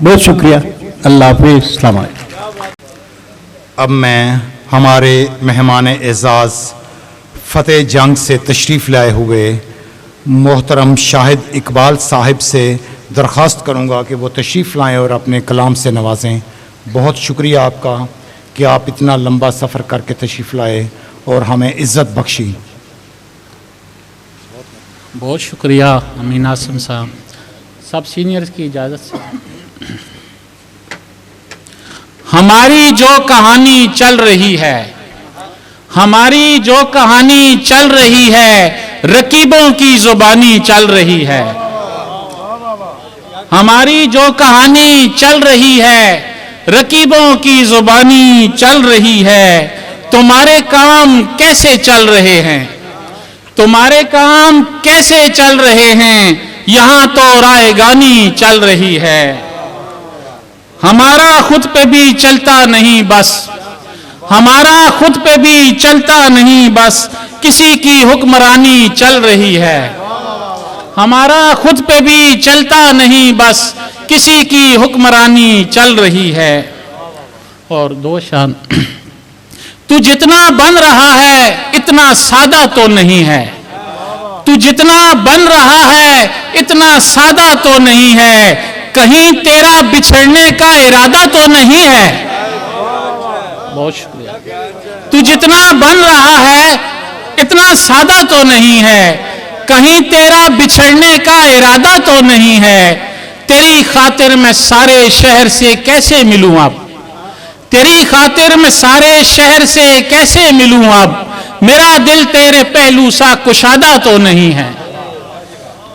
बहुत शुक्रिया। अल्लाह हाफिज़। अस्सलाम वालेकुम। अब मैं हमारे मेहमान एजाज़ फ़तेह जंग से तशरीफ़ लाए हुए मोहतरम शाहिद इकबाल साहिब से दरख्वास्त करूँगा कि वो तशरीफ़ लाएँ और अपने कलाम से नवाजें। बहुत शुक्रिया आपका कि आप इतना लंबा सफ़र करके तशरीफ़ लाए और हमें इज़्ज़त बख्शी। बहुत शुक्रिया अमीन आसम साहब। सब सीनियर्स की इजाज़त से हमारी जो कहानी चल रही है, हमारी जो कहानी चल रही है, रकीबों की ज़ुबानी चल रही है। हमारी जो कहानी चल रही है, रकीबों की ज़ुबानी चल रही है। तुम्हारे काम कैसे चल रहे हैं, तुम्हारे काम कैसे चल रहे हैं, यहाँ तो रायगानी चल रही है। हमारा खुद पे भी चलता नहीं बस, हमारा खुद पे भी चलता नहीं बस, किसी की हुक्मरानी चल रही है। हमारा खुद पे भी चलता नहीं बस, किसी की हुक्मरानी चल रही है। और दो शान तू जितना बन रहा है इतना सादा तो नहीं है, तू जितना बन रहा है इतना सादा तो नहीं है, कहीं तेरा बिछड़ने का इरादा तो नहीं है। बहुत शुक्रिया। तू जितना बन रहा है इतना सादा तो नहीं है, कहीं तेरा बिछड़ने का इरादा तो नहीं है। तेरी खातिर मैं सारे शहर से कैसे मिलूं अब, तेरी खातिर मैं सारे शहर से कैसे मिलूं अब, मेरा दिल तेरे पहलू सा कुशादा तो नहीं है।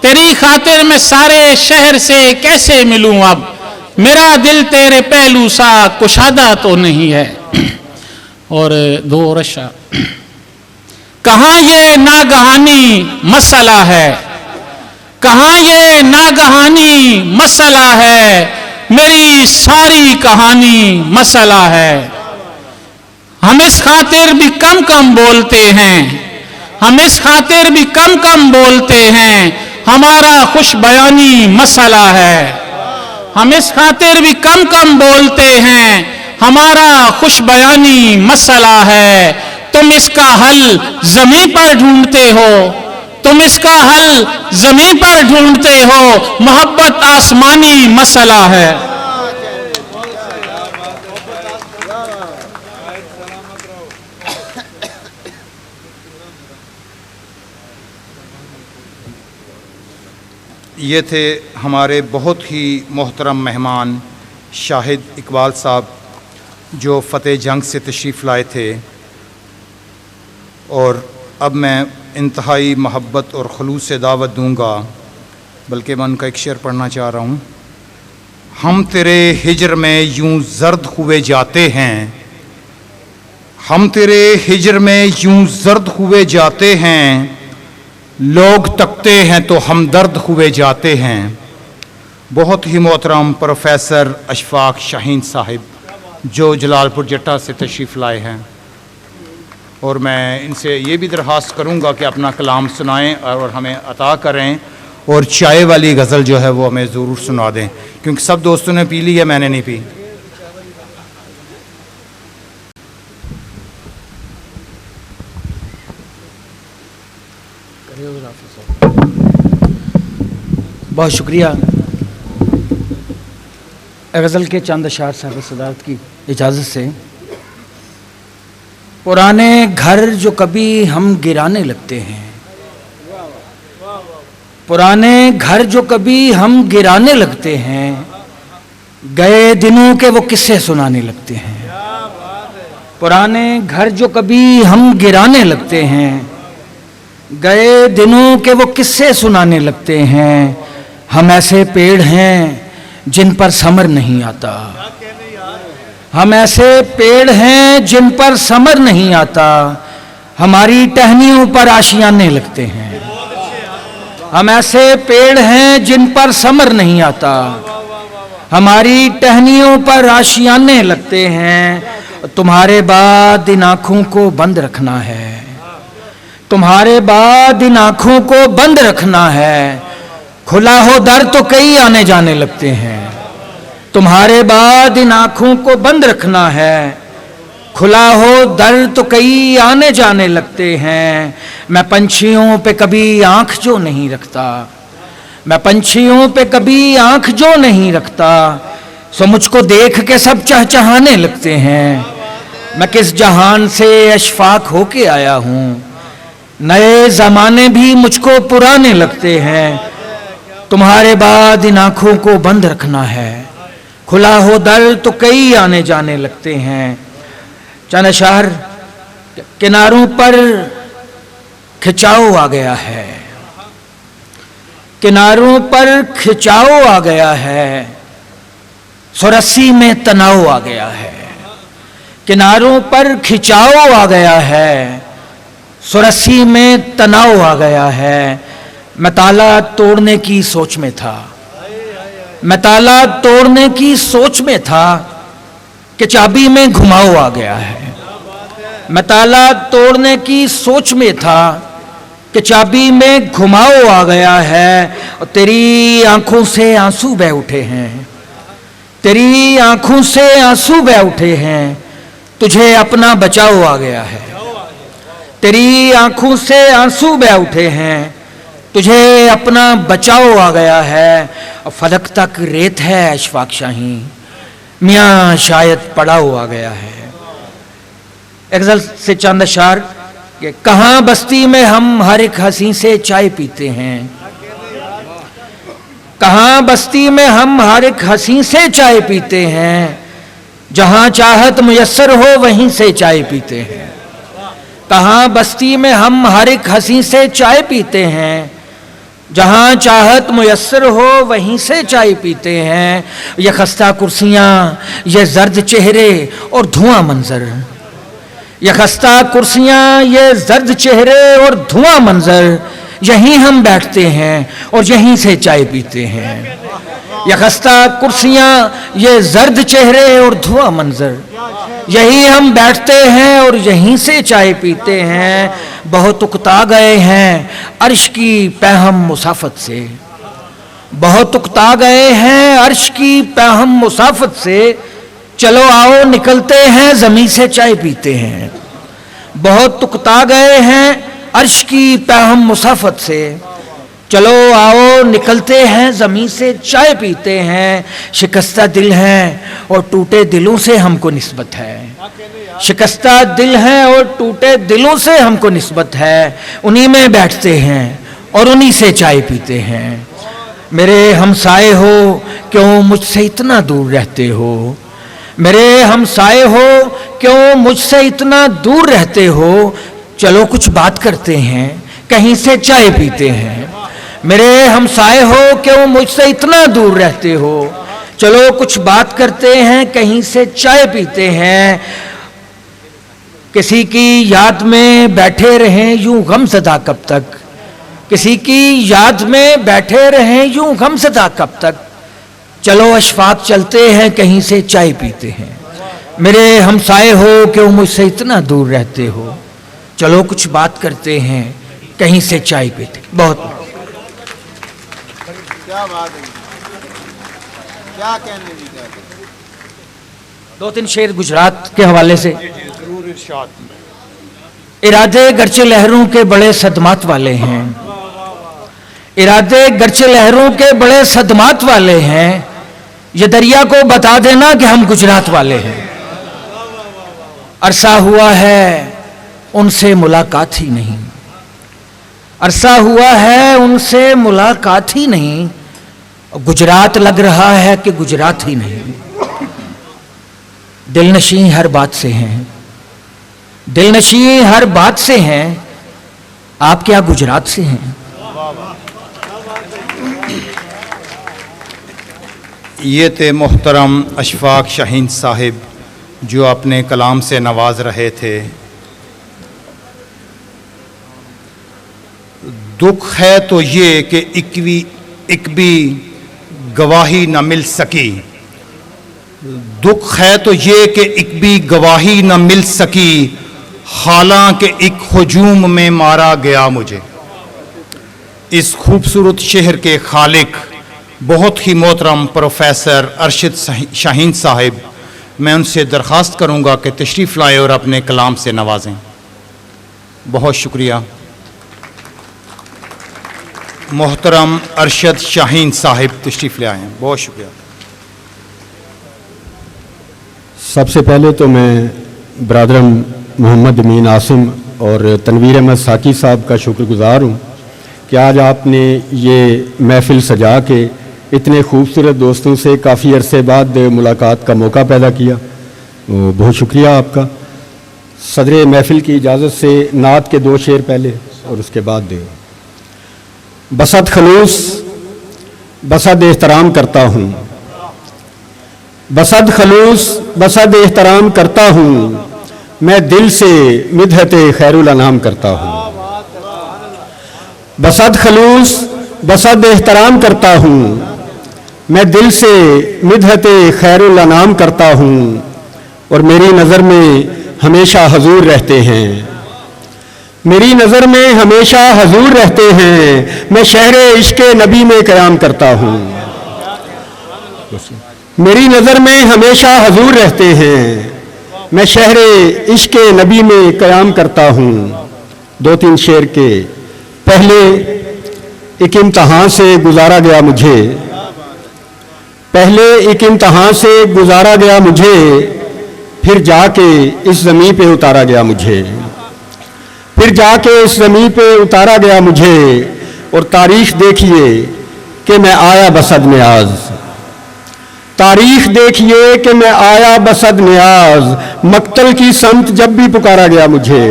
तेरी खातिर मैं सारे शहर से कैसे मिलूं अब, मेरा दिल तेरे पहलू सा कुशादा तो नहीं है। और दो रशा कहाँ ये नागहानी मसला है, कहाँ ये नागहानी मसला है, मेरी सारी कहानी मसला है। हम इस खातिर भी कम कम बोलते हैं, हम इस खातिर भी कम कम बोलते हैं, हमारा खुश बयानी मसला है। हम इस खातिर भी कम कम बोलते हैं, हमारा खुश बयानी मसला है। तुम इसका हल ज़मीं पर ढूंढते हो, तुम इसका हल ज़मीं पर ढूंढते हो, मोहब्बत आसमानी मसला है। ये थे हमारे बहुत ही मोहतरम मेहमान शाहिद इकबाल साहब जो फ़तेह जंग से तशरीफ़ लाए थे। और अब मैं इंतहाई मोहब्बत और खलूस से दावत दूँगा, बल्कि मैं उनका एक शेर पढ़ना चाह रहा हूँ। हम तेरे हिजर में यूं जर्द हुए जाते हैं, हम तेरे हिजर में यूं जर्द हुए जाते हैं, लोग तकते हैं तो हमदर्द हुए जाते हैं। बहुत ही मोहतरम प्रोफेसर अशफाक शाहीन साहिब जो जलालपुर जट्टा से तशरीफ़ लाए हैं, और मैं इनसे ये भी दरख्वास्त करूँगा कि अपना कलाम सुनाएं और हमें अता करें, और चाय वाली गज़ल जो है वो हमें ज़रूर सुना दें, क्योंकि सब दोस्तों ने पी ली है, मैंने नहीं पी। बहुत शुक्रिया। गज़ल के चंद अशार साहब सदारत की इजाज़त से। पुराने घर जो कभी हम गिराने लगते हैं, पुराने घर जो कभी हम गिराने लगते हैं, गए दिनों के वो किस्से सुनाने लगते हैं। पुराने घर जो कभी हम गिराने लगते हैं, गए दिनों के वो किस्से सुनाने लगते हैं। हम ऐसे पेड़ हैं जिन पर समर नहीं आता, हम ऐसे पेड़ हैं जिन पर समर नहीं आता, हमारी टहनियों पर आशियाने लगते हैं। हम ऐसे पेड़ हैं जिन पर समर नहीं आता, हमारी टहनियों पर आशियाने लगते हैं। तुम्हारे बाद इन आँखों को बंद रखना है, तुम्हारे बाद इन आँखों को बंद रखना है, खुला हो दर तो कई आने जाने लगते हैं। तुम्हारे बाद इन आंखों को बंद रखना है, खुला हो दर तो कई आने जाने लगते हैं। मैं पंछियों पे कभी आंख जो नहीं रखता, मैं पंछियों पे कभी आंख जो नहीं रखता, सो मुझको देख के सब चहचहाने लगते हैं। मैं किस जहान से अशफाक होके आया हूँ, नए जमाने भी मुझको पुराने लगते हैं। तुम्हारे बाद इन आंखों को बंद रखना है, खुला हो दर तो कई आने जाने लगते हैं। चंद अशआर, किनारों पर खिंचाव आ गया है, किनारों पर खिंचाव आ गया है, सुरस्सी में तनाव आ गया है। किनारों पर खिंचाव आ गया है, सुरस्सी में तनाव आ गया है। मैं ताला तोड़ने की सोच में था, मैं ताला तोड़ने की सोच में था कि चाबी में घुमाव आ गया है। मैं ताला तोड़ने की सोच में था कि चाबी में घुमाव आ गया है। और तेरी आंखों से आंसू बह उठे हैं, तेरी आंखों से आंसू बह उठे हैं, तुझे अपना बचाव आ गया है। तेरी आंखों से आंसू बह उठे हैं, तुझे अपना बचाव आ गया है। और फलक तक रेत है अशफाक शाही, मियाँ शायद पड़ाव आ गया है। एक गज़ल से चंद अशआर कि कहाँ बस्ती में हम हर एक हंसी से चाय पीते हैं, कहाँ बस्ती में हम हर एक हंसी से चाय पीते हैं, जहाँ चाहत मुयस्सर हो वहीं से चाय पीते हैं। कहाँ बस्ती में हम हर एक हंसी से चाय पीते हैं, जहाँ चाहत मुयस्सर हो वहीं से चाय पीते हैं। ये खस्ता कुर्सियाँ, ये जर्द चेहरे और धुआं मंजर, ये खस्ता कुर्सियाँ, ये जर्द चेहरे और धुआं मंजर, यहीं हम बैठते हैं और यहीं से चाय पीते हैं। ये खस्ता कुर्सियाँ, ये जर्द चेहरे और धुआं मंजर, यहीं हम बैठते हैं और यहीं से चाय पीते हैं। बहुत उकता गए हैं अर्श की पैहम मुसाफत से, बहुत उकता गए हैं अर्श की पैहम मुसाफत से, चलो आओ निकलते हैं ज़मीं से चाय पीते हैं। बहुत उकता गए हैं अर्श की पैहम मुसाफत से, चलो आओ निकलते हैं ज़मीं से चाय पीते हैं। शिकस्ता दिल हैं और टूटे दिलों से हमको निस्बत है, शिकस्ता दिल हैं और टूटे दिलों से हमको निस्बत है। उन्हीं में बैठते हैं और उन्हीं से चाय पीते हैं। मेरे हमसाए हो क्यों मुझसे इतना दूर रहते हो, मेरे हमसाए हो क्यों मुझसे इतना दूर रहते हो, चलो कुछ बात करते हैं कहीं से चाय पीते हैं। मेरे हमसाए हो क्यों मुझसे इतना दूर रहते हो, चलो कुछ बात करते हैं कहीं से चाय पीते हैं। किसी की याद में बैठे रहें यूं गमज़दा कब तक, किसी की याद में बैठे रहें यूं गमज़दा कब तक, चलो अशफाक चलते हैं कहीं से चाय पीते हैं। मेरे हमसाए हो क्यों मुझसे इतना दूर रहते हो, चलो कुछ बात करते हैं कहीं से चाय पीते। बहुत क्या बात है, क्या कहने की क्या है। दो तीन शेर गुजरात के हवाले से। जरूर इरशाद। इरादे गर्चे लहरों के बड़े सदमात वाले हैं, इरादे गर्चे लहरों के बड़े सदमात वाले हैं, ये दरिया को बता देना कि हम गुजरात वाले हैं। अरसा हुआ है उनसे मुलाकात ही नहीं, अरसा हुआ है उनसे मुलाकात ही नहीं, गुजरात लग रहा है कि गुजरात ही नहीं। दिलनशी हर बात से हैं, दिलनशी हर बात से हैं, आप क्या गुजरात से हैं? ये थे मोहतरम अशफाक शाहीन साहिब जो अपने कलाम से नवाज रहे थे। दुख है तो ये कि एक भी गवाही न मिल सकी, दुख है तो ये कि एक भी गवाही न मिल सकी, हालांकि एक हुजूम में मारा गया मुझे। इस खूबसूरत शहर के खालिक बहुत ही मोहतरम प्रोफेसर अरशद शाहीन साहिब, मैं उनसे दरख्वास्त करूंगा कि तशरीफ़ लाएँ और अपने कलाम से नवाजें। बहुत शुक्रिया। मोहतरम अरशद शाहीन साहिब तशरीफ़ ले आए हैं। बहुत शुक्रिया। सबसे पहले तो मैं ब्रादरम मोहम्मद अमीन आसिम और तनवीर अहमद साकी साहब का शुक्रगुज़ार हूँ कि आज आपने ये महफ़िल सजा के इतने खूबसूरत दोस्तों से काफ़ी अरसे बाद मुलाकात का मौका पैदा किया। बहुत शुक्रिया आपका। सदर महफ़िल की इजाज़त से नात के 2 शेर पहले और उसके बाद बसद खलूस बसद एहतराम करता हूँ, बसद खलूस बसद एहतराम करता हूँ, मैं दिल से मिदहत खैरुल अनाम करता हूँ। बसद खलूस बसद एहतराम करता हूँ, मैं दिल से मिदहत खैरुल अनाम करता हूँ और मेरी नज़र में हमेशा हजूर रहते हैं, मेरी नज़र में हमेशा हजूर रहते हैं, मैं शहरे इश्क़े नबी में क़याम करता हूँ। मेरी नज़र में हमेशा हजूर रहते हैं, मैं शहरे इश्क़े नबी में क़याम करता हूँ। 2-3 शेर के पहले एक इम्तहान से गुजारा गया मुझे, पहले एक इम्तहान से गुजारा गया मुझे, फिर जाके इस ज़मीन पे उतारा गया मुझे, फिर जाके इस ज़मीन पे उतारा गया मुझे। और तारीख़ देखिए कि मैं आया बसद न्याज, तारीख़ देखिए कि मैं आया बसद न्याज, मक्तल की समत जब भी पुकारा गया मुझे।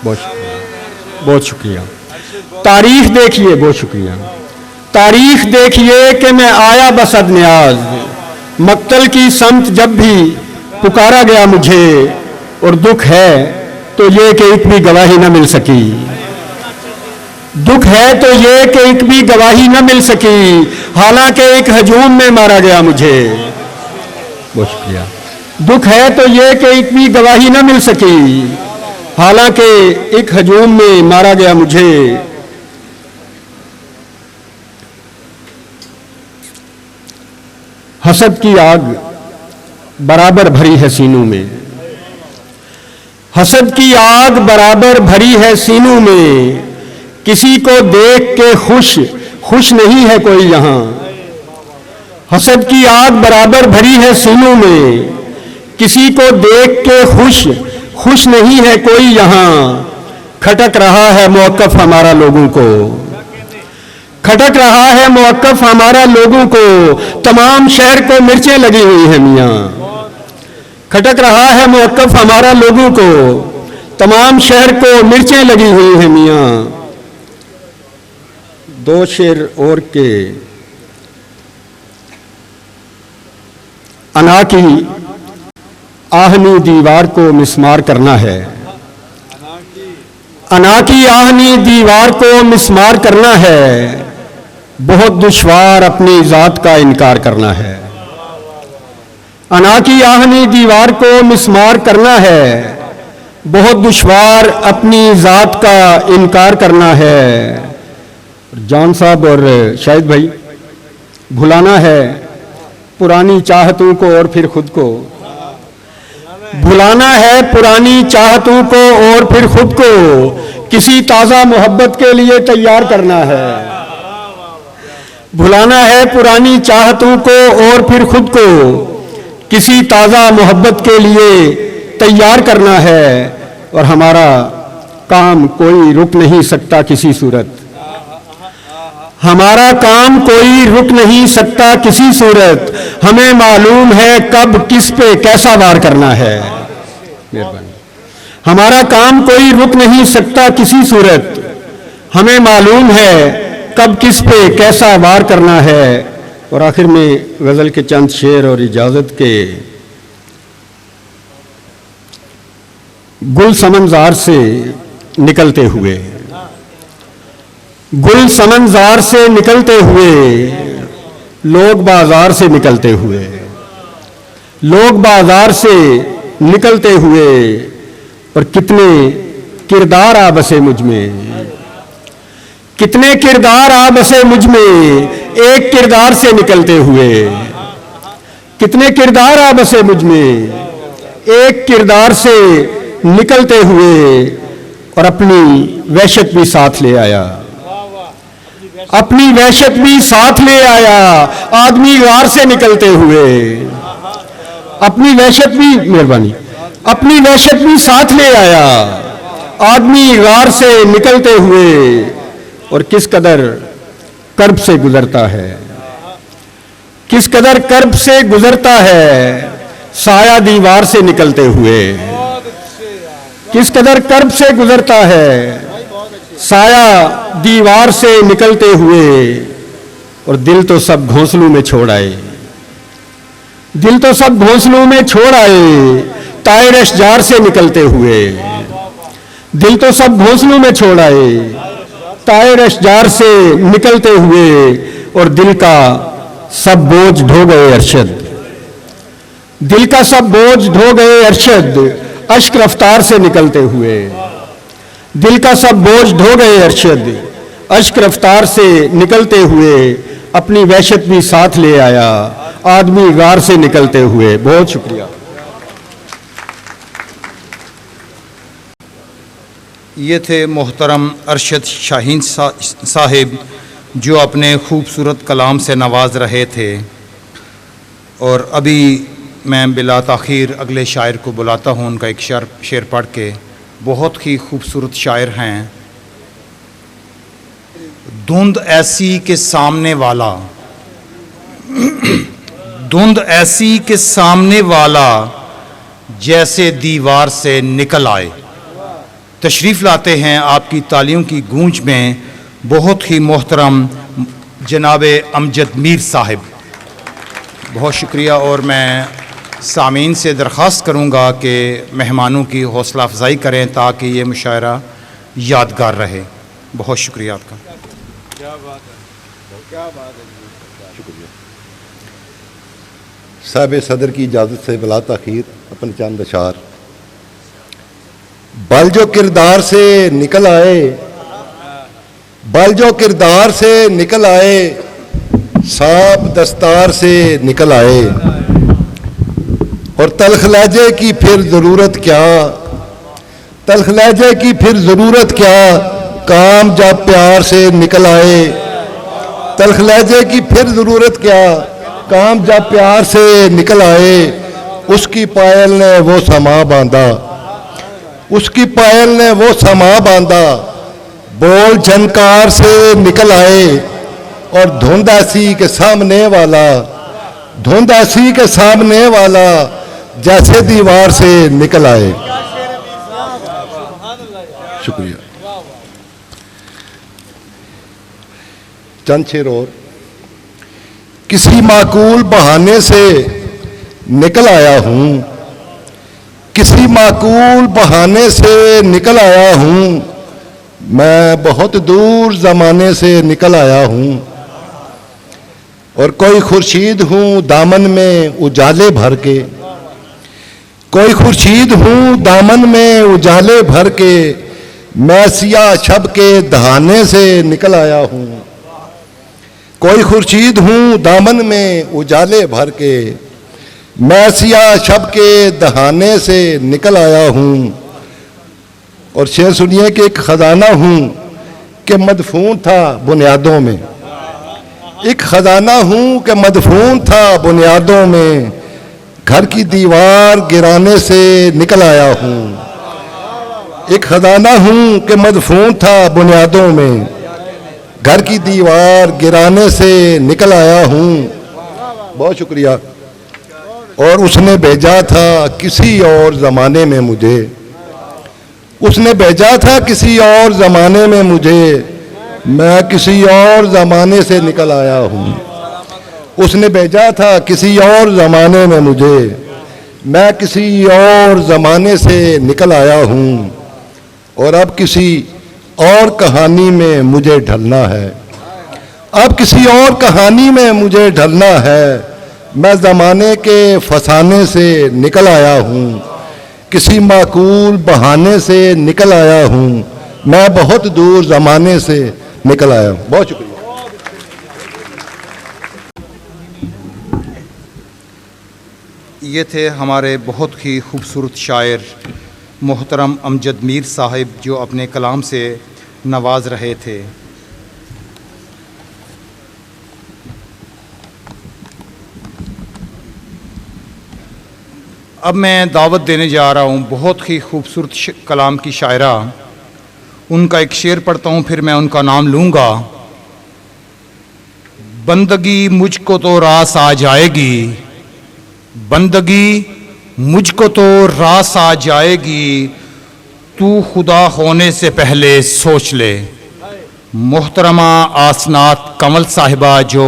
बहुत शुक्रिया। तारीख़ देखिए, बहुत शुक्रिया। तारीख़ देखिए कि मैं आया बसद न्याज, मक्तल की समत जब भी पुकारा गया मुझे। और दुख है तो ये कि एक भी गवाही न मिल सकी, दुख है तो ये कि एक भी गवाही न मिल सकी, हालांकि एक हजूम में मारा गया मुझे। बहुत शुक्रिया। दुख है तो ये कि एक भी गवाही न मिल सकी, हालांकि एक हजूम में मारा गया मुझे। हसद की आग बराबर भरी है सीनों में, हसद की आग बराबर भरी है सीनों में, किसी को देख के खुश खुश नहीं है कोई यहाँ। हसद की आग बराबर भरी है सीनों में, किसी को देख के खुश खुश नहीं है कोई यहाँ। खटक रहा है मौक़िफ़ हमारा लोगों को, खटक रहा है मौक़िफ़ हमारा लोगों को, तमाम शहर को मिर्चें लगी हुई हैं मियाँ। खटक रहा है मौक़िफ़ हमारा लोगों को, तमाम शहर को मिर्चें लगी हुई हैं मियाँ। 2 शेर और के अना की आहनी दीवार को मिस्मार करना है, अना की आहनी दीवार को मिस्मार करना है, बहुत दुश्वार अपनी ज़ात का इनकार करना है। अना की आहनी दीवार को मिस्मार करना है, बहुत दुश्वार अपनी ज़ात का इनकार करना है। जान साहब और शाहिद भाई, भुलाना है पुरानी चाहतों को और फिर खुद को, भुलाना है पुरानी चाहतों को और फिर खुद को, किसी ताज़ा मोहब्बत के लिए तैयार करना है। भुलाना है पुरानी चाहतों को और फिर खुद को, किसी ताज़ा मोहब्बत के लिए तैयार करना है। और हमारा काम कोई रुक नहीं सकता किसी सूरत, हमारा काम कोई रुक नहीं सकता किसी सूरत, हमें मालूम है कब किस पे कैसा वार करना है। मेहरबानी। हमारा काम कोई रुक नहीं सकता किसी सूरत, हमें मालूम है कब किस पे कैसा वार करना है। और आखिर में गज़ल के चंद शेर और इजाज़त के। गुल समंजार से निकलते हुए, गुल समंजार से निकलते हुए, लोग बाजार से निकलते हुए, लोग बाजार से निकलते हुए, और कितने किरदार आ बसे मुझ में, कितने किरदार आ बसे मुझ में एक किरदार से निकलते हुए, कितने किरदार आ बसे मुझ में एक किरदार से निकलते हुए, और अपनी वहशत भी साथ ले आया, अपनी वहशत भी साथ ले आया आदमी गार से निकलते हुए, अपनी वहशत भी, मेहरबानी, अपनी वहशत भी साथ ले आया आदमी गार से निकलते हुए, और किस कदर कर्ब से गुजरता है, किस कदर कर्ब से गुजरता है साया दीवार से निकलते हुए, किस कदर कर्ब से गुजरता है साया दीवार से निकलते हुए, और दिल तो सब घोंसलों में छोड़ आए, दिल तो सब घोंसलों में छोड़ आए तायर अशजार से निकलते हुए, दिल तो सब घोंसलों में छोड़ आए तायर अशजार से निकलते हुए, और दिल का सब बोझ ढो गए अरशद, दिल का सब बोझ ढो गए अरशद अश्क रफ्तार से निकलते हुए, दिल का सब बोझ ढो गए अरशद अश्क रफ्तार से निकलते हुए, अपनी वहशत भी साथ ले आया आदमी गार से निकलते हुए। बहुत शुक्रिया। ये थे मोहतरम अरशद शाहीन साहिब जो अपने खूबसूरत कलाम से नवाज रहे थे। और अभी मैं बिला ताख़ीर अगले शायर को बुलाता हूँ, उनका एक शेर पढ़ के। बहुत ही खूबसूरत शायर हैं। धुंध ऐसी के सामने वाला, धुंध ऐसी के सामने वाला जैसे दीवार से निकल आए। तशरीफ़ लाते हैं आपकी तालियों की गूंज में बहुत ही मोहतरम जनाब अमजद मीर साहिब। बहुत शुक्रिया। और मैं सामीन से दरख्वास्त करूँगा कि मेहमानों की हौसला अफजाई करें ताकि ये मुशायरा यादगार रहे। बहुत शुक्रिया आपका। क्या बात है, क्या बात है। शुक्रिया। साहिब सदर की इजाज़त से बिला ताख़ीर अपने चंद अशार। बल जो किरदार से निकल आए, बल जो किरदार से निकल आए, सांप दस्तार से निकल आए। और तल्ख लहजे की फिर ज़रूरत क्या, तल्ख लहजे की फिर ज़रूरत क्या, काम जब प्यार से निकल आए। तल्ख लहजे की फिर ज़रूरत क्या, काम जब प्यार से निकल आए। उसकी पायल ने वो समा बांधा, उसकी पायल ने वो समा बांधा, बोल झनकार से निकल आए। और धुंध ऐसी के सामने वाला, धुंध ऐसी के सामने वाला जैसे दीवार से निकल आए। शुक्रिया। चंद शेर और। किसी माकूल बहाने से निकल आया हूं, किसी माकूल बहाने से निकल आया हूं, मैं बहुत दूर जमाने से निकल आया हूं। और कोई खुर्शीद हूं दामन में उजाले भर के, कोई खुर्शीद हूं दामन में उजाले भर के, मैं सियाह शब के दहाने से निकल आया हूं। कोई खुर्शीद हूं दामन में उजाले भर के, मैं सियाह शब के दहाने से निकल आया हूं। और शेर सुनिए कि एक खजाना हूं कि मदफून था बुनियादों में, एक खजाना हूं कि मदफून था बुनियादों में, घर की दीवार गिराने से निकल आया हूं। एक खजाना हूं कि मदफून था बुनियादों में, घर की दीवार गिराने से निकल आया हूं। बहुत शुक्रिया। और उसने भेजा था किसी और ज़माने में मुझे, उसने भेजा था किसी और ज़माने में मुझे, मैं किसी और ज़माने से निकल आया हूँ। उसने भेजा था किसी और ज़माने में मुझे, मैं किसी और ज़माने से निकल आया हूँ। और अब किसी और कहानी में मुझे ढलना है, अब किसी और कहानी में मुझे ढलना है। मैं ज़माने के फसाने से निकल आया हूँ, किसी माकूल बहाने से निकल आया हूँ, मैं बहुत दूर ज़माने से निकल आया हूँ। बहुत शुक्रिया। ये थे हमारे बहुत ही खूबसूरत शायर मोहतरम अमजद मीर साहिब, जो अपने कलाम से नवाज रहे थे। अब मैं दावत देने जा रहा हूँ बहुत ही खूबसूरत कलाम की शायरा। उनका एक शेर पढ़ता हूँ, फिर मैं उनका नाम लूँगा। बंदगी मुझको तो रास आ जाएगी, बंदगी मुझको तो रास आ जाएगी, तू खुदा होने से पहले सोच ले। मोहतरमा आसनात कंवल साहिबा जो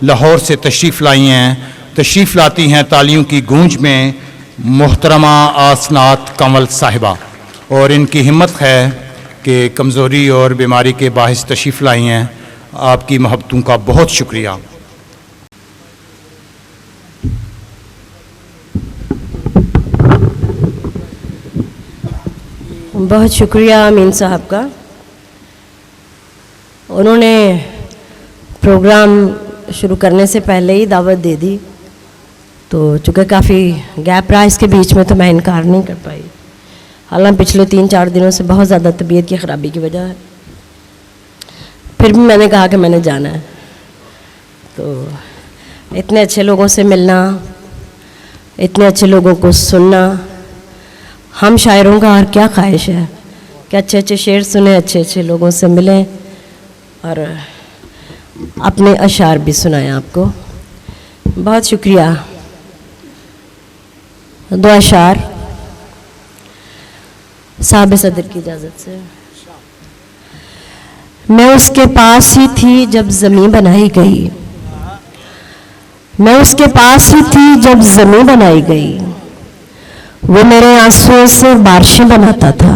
लाहौर से तशरीफ़ लाई हैं, तशरीफ़ लाती हैं तालियों की गूंज में। मोहतरमा आसनात कंवल साहिबा, और इनकी हिम्मत है कि कमज़ोरी और बीमारी के बाहिस तशरीफ़ लाई हैं। आपकी मोहब्बतों का बहुत शुक्रिया। बहुत शुक्रिया अमीन साहब का। उन्होंने प्रोग्राम शुरू करने से पहले ही दावत दे दी, तो चूँकि काफ़ी गैप रहा इसके बीच में, तो मैं इनकार नहीं कर पाई। हालांकि पिछले 3-4 दिनों से बहुत ज़्यादा तबीयत की ख़राबी की वजह है, फिर भी मैंने कहा कि मैंने जाना है। तो इतने अच्छे लोगों से मिलना, इतने अच्छे लोगों को सुनना, हम शायरों का और क्या ख्वाहिश है कि अच्छे अच्छे शेर सुने, अच्छे अच्छे लोगों से मिलें और अपने अशार भी सुनाएं आपको। बहुत शुक्रिया। 2 अशार साहब सदर की इजाज़त से। मैं उसके पास ही थी जब ज़मीं बनाई गई, मैं उसके पास ही थी जब ज़मीं बनाई गई, वो मेरे आंसुओं से बारिशें बनाता था।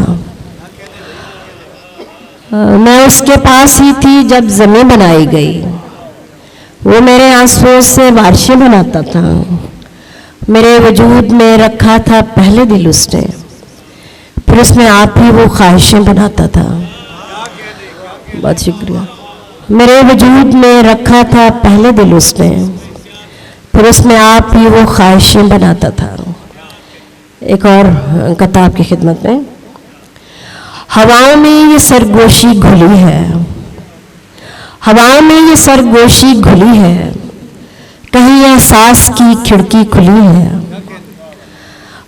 मैं उसके पास ही थी जब ज़मीं बनाई गई, वो मेरे आंसुओं से बारिशें बनाता था। मेरे वजूद में रखा था पहले दिल उसने, फिर उसमें आप ही वो ख्वाहिशें बनाता था। बहुत शुक्रिया। मेरे वजूद में रखा था पहले दिल उसने, फिर उसमें आप ही वो ख्वाहिशें बनाता था। एक और कथा आपकी खिदमत में। हवाओं में ये सरगोशी घुली है, हवाओं में ये सरगोशी घुली है, कहीं एहसास की खिड़की खुली है।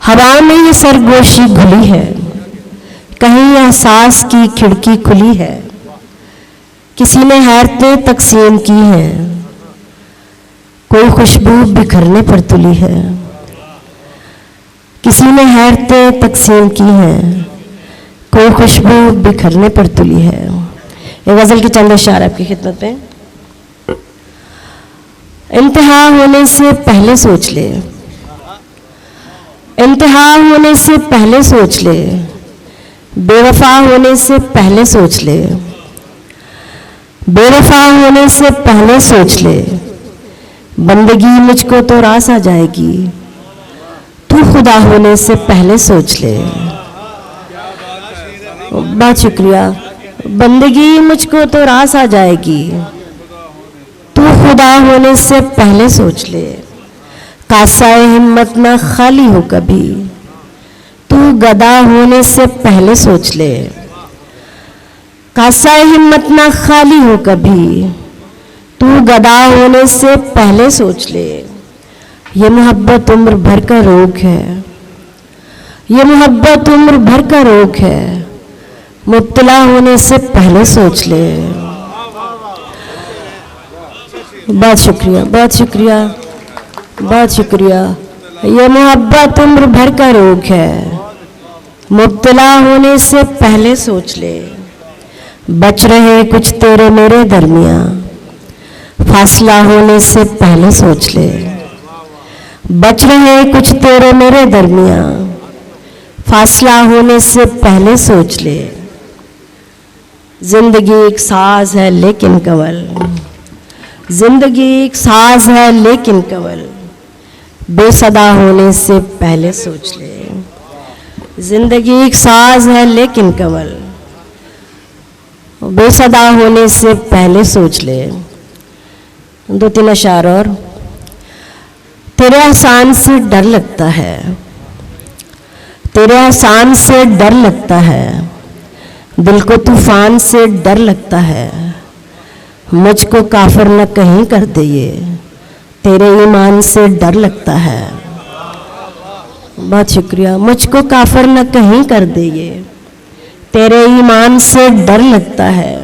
हवाओं में ये सरगोशी घुली है, कहीं एहसास की खिड़की खुली है। किसी ने हैरतें तकसीम की हैं, कोई खुशबू बिखरने पर तुली है। किसी ने हैरतें तकसीम की हैं, कोई खुशबू बिखरने पर तुली है। ये गज़ल की चंद अशार आपकी खिदमत में। इंतहा होने से पहले सोच ले, इंतहा होने से पहले सोच ले, बेवफा होने से पहले सोच ले, बेवफा होने से पहले सोच ले। बंदगी मुझको तो रास आ जाएगी, तू खुदा होने से पहले सोच ले। बहुत शुक्रिया। बंदगी मुझको तो रास आ जाएगी, तू खुदा होने से पहले सोच ले। कासाए हिम्मत ना खाली हो कभी, तू गदा होने से पहले सोच ले। कासाए हिम्मत ना खाली हो कभी, तू गदा होने से पहले सोच ले। ये मोहब्बत उम्र भर का रोग है, ये मोहब्बत उम्र भर का रोग है, मुब्तला होने से पहले सोच ले। बहुत शुक्रिया, बहुत शुक्रिया, बहुत शुक्रिया। ये मोहब्बत उम्र भर का रोग है, मुब्तला होने से पहले सोच ले। बच रहे कुछ तेरे मेरे दरमियां, फासला होने से पहले सोच ले। बच रहे कुछ तेरे मेरे दरमियां, फासला होने से पहले सोच ले। जिंदगी एक साज है लेकिन कंवल, जिंदगी एक साज है लेकिन कंवल, बेसदा होने से पहले सोच ले। जिंदगी एक साज है लेकिन कंवल, बेसदा होने से पहले सोच ले। 2-3 अशार और। तेरे एहसान से डर लगता है, तेरे एहसान से डर लगता है, दिल को तूफान से डर लगता है, मुझको काफिर न कहीं कर दे ये, तेरे ईमान से डर लगता है। बहुत शुक्रिया। मुझको काफिर न कहीं कर दे ये, तेरे ईमान से डर लगता है।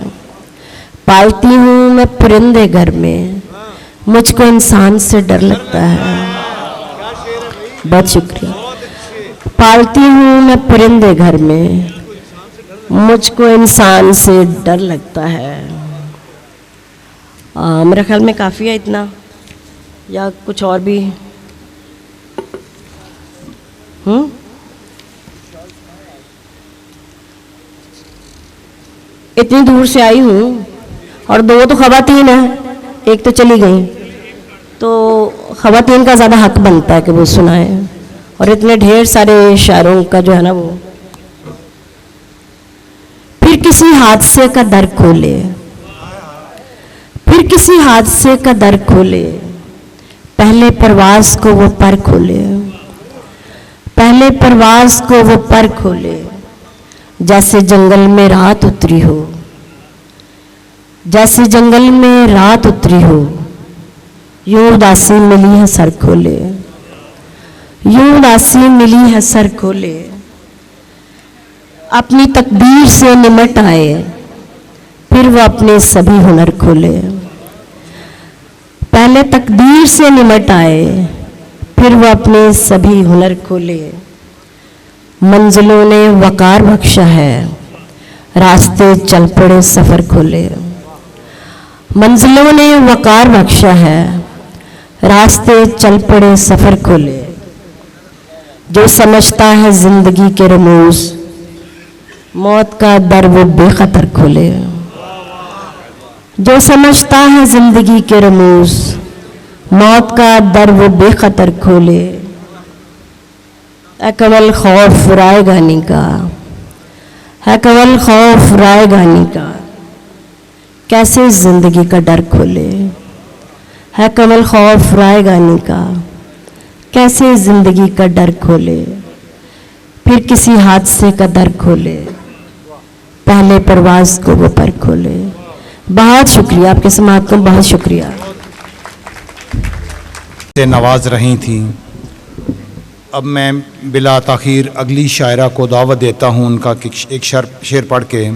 पालती हूँ मैं परिंदे घर में, मुझको इंसान से डर लगता है। बहुत शुक्रिया। पालती हूँ मैं परिंदे घर में, मुझको इंसान से डर लगता है। मेरे ख्याल में काफ़ी है इतना, या कुछ और भी? इतनी दूर से आई हूँ और 2 तो ख़वातीन है, एक तो चली गई, तो ख़वातीन का ज़्यादा हक बनता है कि वो सुनाए। और इतने ढेर सारे शायरों का जो है ना वो। फिर किसी हादसे का दर खोले, फिर किसी हादसे का दर खोले, पहले परवाज को वो पर खोले, पहले परवाज को वो पर खोले। जैसे जंगल में रात उतरी हो, जैसे जंगल में रात उतरी हो, यूं उदासी मिली है सर खोले, यूं उदासी मिली है सर खोले। अपनी तकदीर से निमट आए, फिर वो अपने सभी हुनर खोले। पहले तकदीर से निमट आए, फिर वो अपने सभी हुनर खोले। मंजिलों ने वकार बख्शा है, रास्ते चल पड़े सफ़र खोले। मंजिलों ने वकार बख्शा है, रास्ते चल पड़े सफ़र खोले। जो समझता है जिंदगी के रमूज, मौत का दर वो बेखतर खोले। जो समझता है जिंदगी के रमूज, मौत का दर वो बेखतर खोले। है कवल खौफ राय गानी का, है कवल खौफ राय गानी का, कैसे जिंदगी का डर खोले। है कवल खौफ राय गानी का, कैसे जिंदगी का डर खोले। फिर किसी हादसे का दर खोले, पहले परवाज को वो पर खोले। बहुत शुक्रिया, आपके समात को बहुत शुक्रिया। से नवाज रही थी। अब मैं बिला ताखीर अगली शायरा को दावत देता हूँ उनका एक शेर पढ़ के।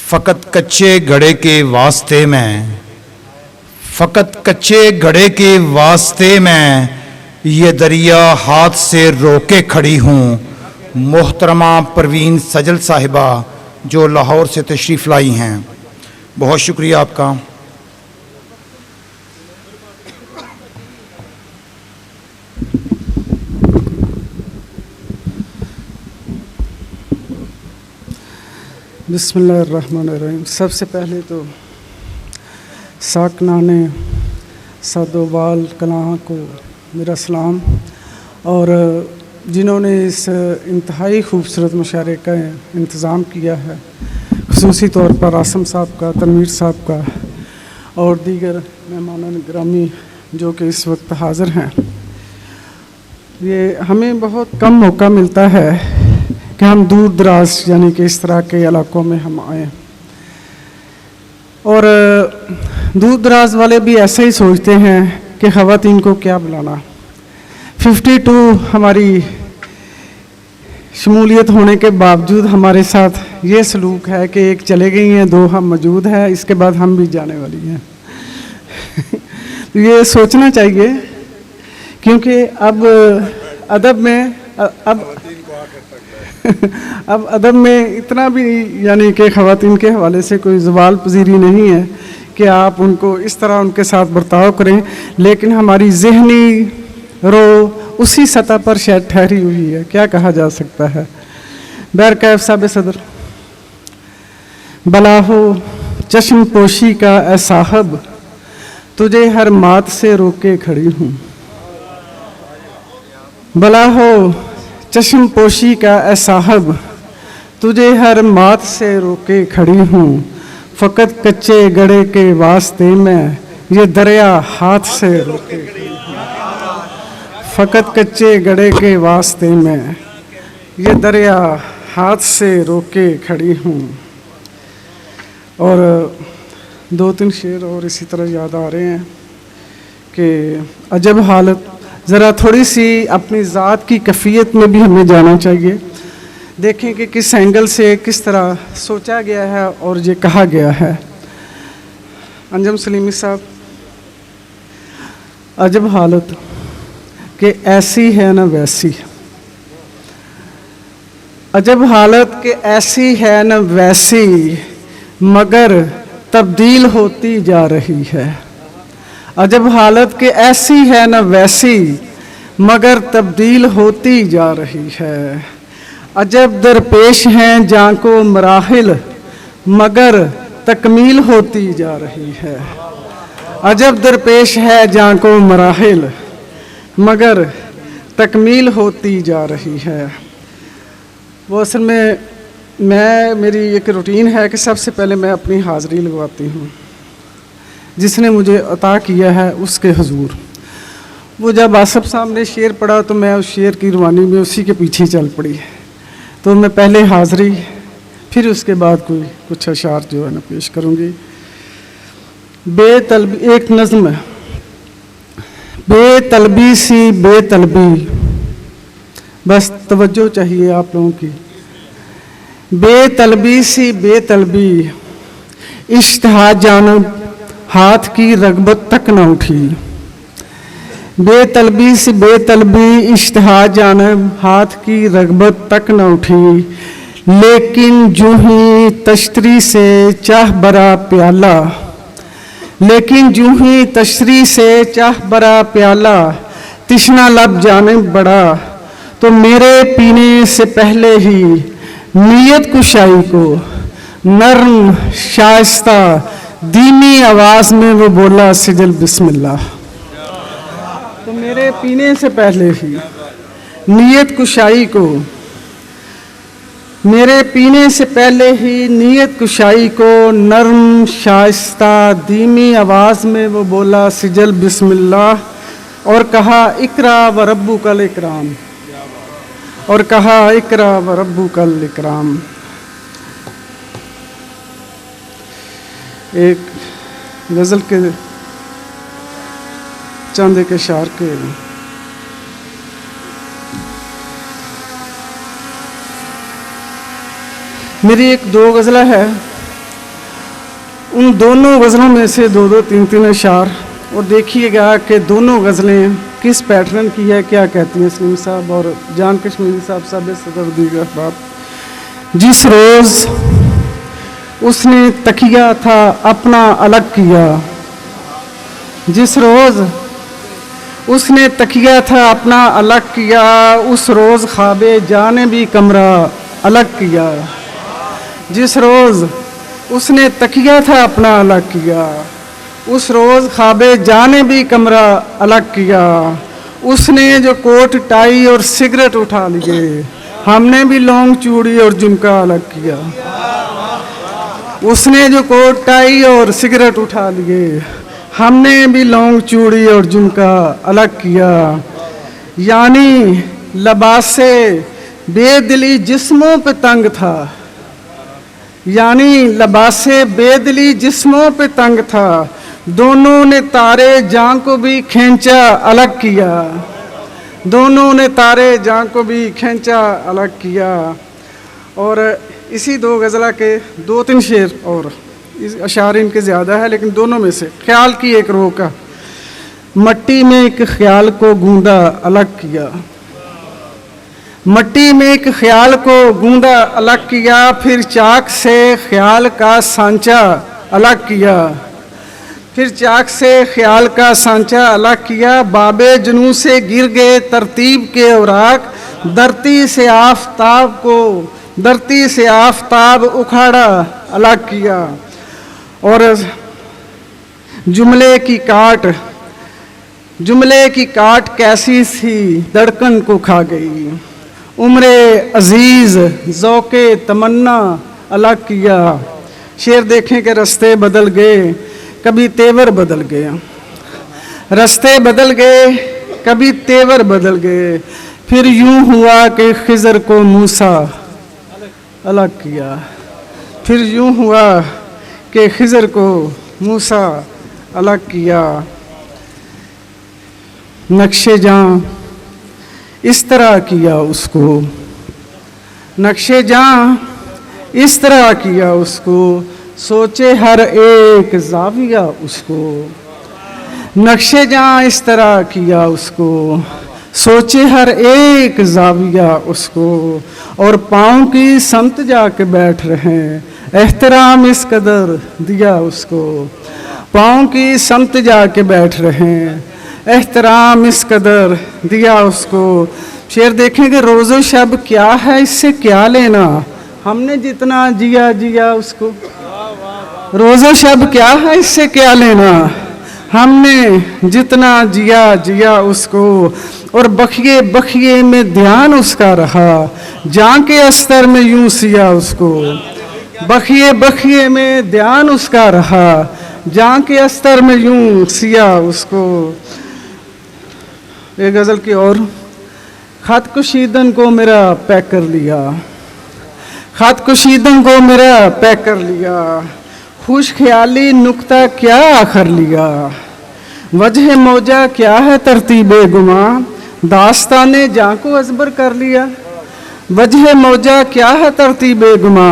फ़कत कच्चे घड़े के वास्ते में, फ़कत कच्चे घड़े के वास्ते में ये दरिया हाथ से रोके खड़ी हूँ। मोहतरमा परवीन सजल साहिबा जो लाहौर से तशरीफ़ लाई हैं, बहुत शुक्रिया आपका। बिस्मिल्लाहिर्रहमानिर्रहीम। सबसे पहले तो साकनाने सादोबाल कलां को मेरा सलाम, और जिन्होंने इस इंतहाई खूबसूरत मुशायरे का इंतज़ाम किया है, ख़ुसूसी तौर पर आसम साहब का, तनवीर साहब का और दीगर मेहमान ग्रामी जो कि इस वक्त हाज़िर हैं। ये हमें बहुत कम मौका मिलता है कि हम दूर दराज यानी कि इस तरह के इलाकों में हम आएँ, और दूर दराज वाले भी ऐसा ही सोचते हैं कि ख़वातीन को क्या बुलाना। 52 हमारी शमूलियत होने के बावजूद हमारे साथ ये सलूक है कि एक चले गई हैं, 2 हम मौजूद हैं, इसके बाद हम भी जाने वाली हैं। तो ये सोचना चाहिए, क्योंकि अब अदब में अब अदब में इतना भी यानी कि ख़वातीन के हवाले से कोई ज़वाल पजीरी नहीं है कि आप उनको इस तरह उनके साथ बर्ताव करें, लेकिन हमारी ज़हनी रो उसी सतह पर शायद ठहरी हुई है, क्या कहा जा सकता है। बैरकैफ साहब सदर, भला हो चश्म पोशी का ए साहब, तुझे हर मात से रोके खड़ी हूँ। भला हो चश्म पोशी का ए साहब, तुझे हर मात से रोके खड़ी हूँ, फ़कत कच्चे गड़े के वास्ते में ये दरिया हाथ से रोके खड़ी हूँ। फ़कत कच्चे गड़े के वास्ते में ये दरिया हाथ से रोके खड़ी हूँ। और 2-3 शेर और इसी तरह याद आ रहे हैं कि अजब हालत, ज़रा थोड़ी सी अपनी ज़ात की कैफियत में भी हमें जाना चाहिए। देखें कि किस एंगल से किस तरह सोचा गया है और ये कहा गया है। अंजम सलीमी साहब, अजब हालत कि ऐसी है न वैसी, अजब हालत कि ऐसी है न वैसी, मगर तब्दील होती जा रही है। अजब हालत कि ऐसी है न वैसी, मगर तब्दील होती जा रही है। अजब दरपेश हैं जांको मराहिल, मगर तकमील होती जा रही है। अजब दरपेश है जांको मराहिल, मगर तकमील होती जा रही है। वो असल में मेरी एक रूटीन है कि सबसे पहले मैं अपनी हाज़िरी लगवाती हूँ जिसने मुझे अता किया है उसके हुजूर। वो जब आसफ साहब ने शेर पढ़ा तो मैं उस शेर की रवानी में उसी के पीछे चल पड़ी। तो मैं पहले हाज़िरी, फिर उसके बाद कुछ अशार जो है ना पेश करूँगी। बेतलबी, एक नज़्म है। बेतलबी सी बेतलबी, बस तवज्जो चाहिए आप लोगों की। बेतलबी सी बेतलबी, इश्तिहा जानब हाथ की रगबत तक न उठी। बेतलबी सी बेतलबी, इश्तिहा जानब हाथ की रगबत तक न उठी। लेकिन जूं ही तश्तरी से चाह बरा प्याला, लेकिन जूं ही तश्तरी से चाह बरा प्याला, तिश्ना लब जानब बढ़ा, तो मेरे पीने से पहले ही नीयत कुशाई को नर्म शाइस्ता धीमी आवाज़ में वो बोला सिजल बिस्मिल्लाह। तो मेरे पीने से पहले ही नीयत कुशाई को, मेरे पीने से पहले ही नीयत कुशाई को नर्म शाइस्ता धीमी आवाज़ में वो बोला सिजल बिस्मिल्लाह। और कहा इकरा व रब्बु कल इकराम, और कहा इकरा व रब्बु कल इकराम। एक गज़ल के चंद के शार के मेरी 1-2 गज़लें है, उन दोनों गज़लों में से 2-2, 3-3 अशार, और देखिएगा कि दोनों गज़लें किस पैटर्न की है, क्या कहती हैं सलीम साहब और जान कश्मीरी साहब सदरुद्दीन अहबाब। जिस रोज़ उसने तकिया था अपना अलग किया, जिस रोज़ उसने तकिया था अपना अलग किया, उस रोज़ ख्वाबे जाने भी कमरा अलग किया। जिस रोज़ उसने तकिया था अपना अलग किया, उस रोज़ ख्वाबे जाने भी कमरा अलग किया। उसने जो कोट टाई और सिगरेट उठा लिए, हमने भी लौंग चूड़ी और झुमका अलग किया। उसने जो कोट टाई और सिगरेट उठा लिए, हमने भी लौंग चूड़ी और झुमका अलग किया। यानी लबासे बेदिली जिस्मों पे तंग था, यानी लबासे बेदिली जिस्मों पे तंग था। दोनों ने तारे जां को भी खींचा अलग किया, दोनों ने तारे जां को भी खींचा अलग किया। और इसी 2 गज़ला के 2-3 शेर और इस अशार इनके ज़्यादा है, लेकिन दोनों में से ख्याल की एक रो का। मट्टी में एक ख्याल को गूंदा अलग किया, मट्टी में एक ख्याल को गूंदा अलग किया। फिर चाक से ख्याल का सांचा अलग किया, फिर चाक से ख्याल का सांचा अलग किया। बाबे जुनू से गिर गए तरतीब के औराक, धरती से आफताब को, धरती से आफताब उखाड़ा अलग किया। और जुमले की काट, जुमले की काट कैसी सी धड़कन को खा गई, उम्र अजीज़ ज़ौक़े तमन्ना अलग किया। शेर देखें कि रास्ते बदल गए, कभी तेवर बदल गए, रास्ते बदल गए, कभी तेवर बदल गए। फिर यूं हुआ कि खिज़र को मूसा अलग किया। फिर यूं हुआ कि खिज़र को मूसा अलग किया। नक्शे जां इस तरह किया उसको, नक्शे जां इस तरह किया उसको, सोचे हर एक ज़ाविया उसको। नक्शे जां इस तरह किया उसको, सोचे हर एक ज़ाविया उसको। और पाँव की संत जाके बैठ रहे, एहतराम इस कदर दिया उसको। पाँव की संत जाके बैठ रहे, एहतराम इस कदर दिया उसको। शेर देखेंगे रोज़ो शब क्या है इससे क्या लेना, हमने जितना जिया जिया उसको। रोज़ो शब क्या है इससे क्या लेना, हमने जितना जिया जिया उसको। और बखिए बखिए में ध्यान उसका रहा, जान के अस्तर में यूं सिया उसको। बखिए बखिए में ध्यान उसका रहा, जान के अस्तर में यूं सिया उसको। एक गज़ल की और, खत कुशीदन को मेरा पैक कर लिया, खत कुशीदन को मेरा पैक कर लिया। खुश ख्याली नुक्ता क्या आखर लिया, वजह मौजा क्या है तरतीबे गुमा, दास्ताने जां को अजबर कर लिया। वजह मौजा क्या है तरतीबे गुमा,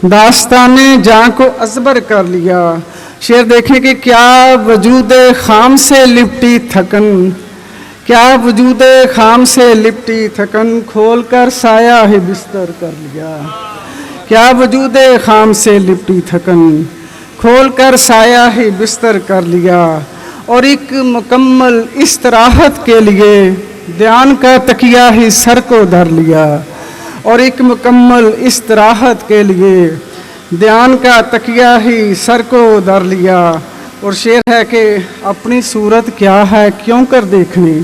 दास्ताने जां को अजबर कर लिया। शेर देखें कि क्या वजूद खाम से लिपटी थकन, क्या वजूद खाम से लिपटी थकन, खोल कर साया ही बिस्तर कर लिया। क्या वजूद खाम से लिपटी थकन, खोल कर साया ही बिस्तर कर लिया। और एक मुकम्मल इस्तराहत के लिए ध्यान का तकिया ही सर को धर लिया। और एक मुकम्मल इस्तराहत के लिए ध्यान का तकिया ही सर को धर लिया। और शेर है कि अपनी सूरत क्या है क्यों कर देखनी,